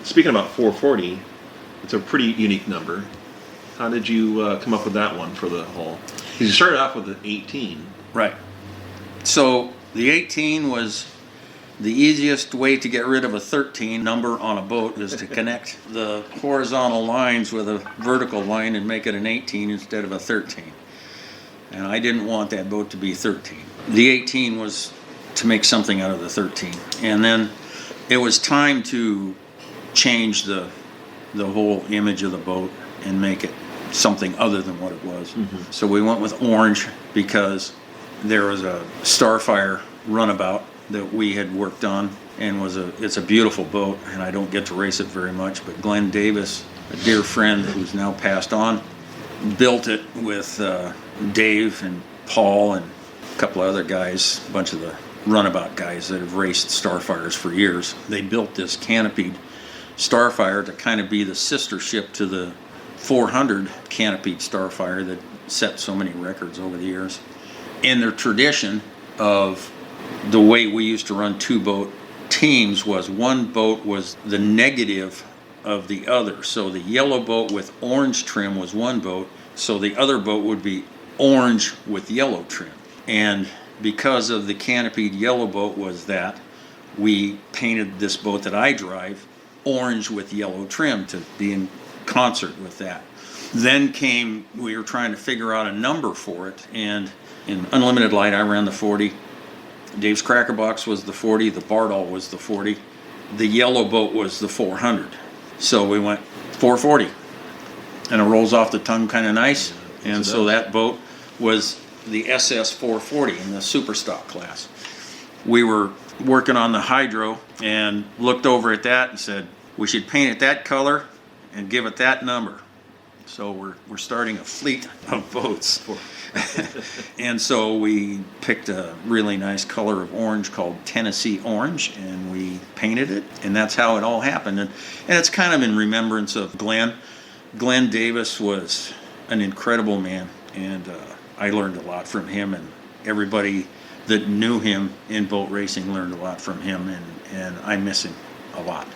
speaking about 440, it's a pretty unique number. How did you come up with that one for the hull? Because you started off with an 18. Right. So the 18 was the easiest way to get rid of a 13 number on a boat is to connect the horizontal lines with a vertical line and make it an 18 instead of a 13. And I didn't want that boat to be 13. The 18 was to make something out of the 13. And then it was time to change the whole image of the boat and make it something other than what it was. Mm-hmm. So we went with orange because there was a Starfire runabout that we had worked on, and it's a beautiful boat, and I don't get to race it very much, but Glenn Davis, a dear friend who's now passed on, built it with Dave and Paul and a couple of other guys, a bunch of the runabout guys that have raced Starfires for years. They built this canopied Starfire to kind of be the sister ship to the 400 canopied Starfire that set so many records over the years. In their tradition of the way we used to run two-boat teams was one boat was the negative of the other. So the yellow boat with orange trim was one boat, so the other boat would be orange with yellow trim. And because of the canopied yellow boat was that, we painted this boat that I drive orange with yellow trim to be in concert with that. Then we were trying to figure out a number for it, and in Unlimited Light I ran the 40. Dave's Cracker Box was the 40, the Bardall was the 40, the yellow boat was the 400. So we went 440, and it rolls off the tongue kind of nice, and so that boat was the SS 440 in the super stock class. We were working on the hydro and looked over at that and said, we should paint it that color and give it that number. So we're starting a fleet of boats. And so we picked a really nice color of orange called Tennessee Orange, and we painted it, and that's how it all happened. And it's kind of in remembrance of Glenn. Glenn Davis was an incredible man, and I learned a lot from him, and everybody that knew him in boat racing learned a lot from him, and I miss him a lot.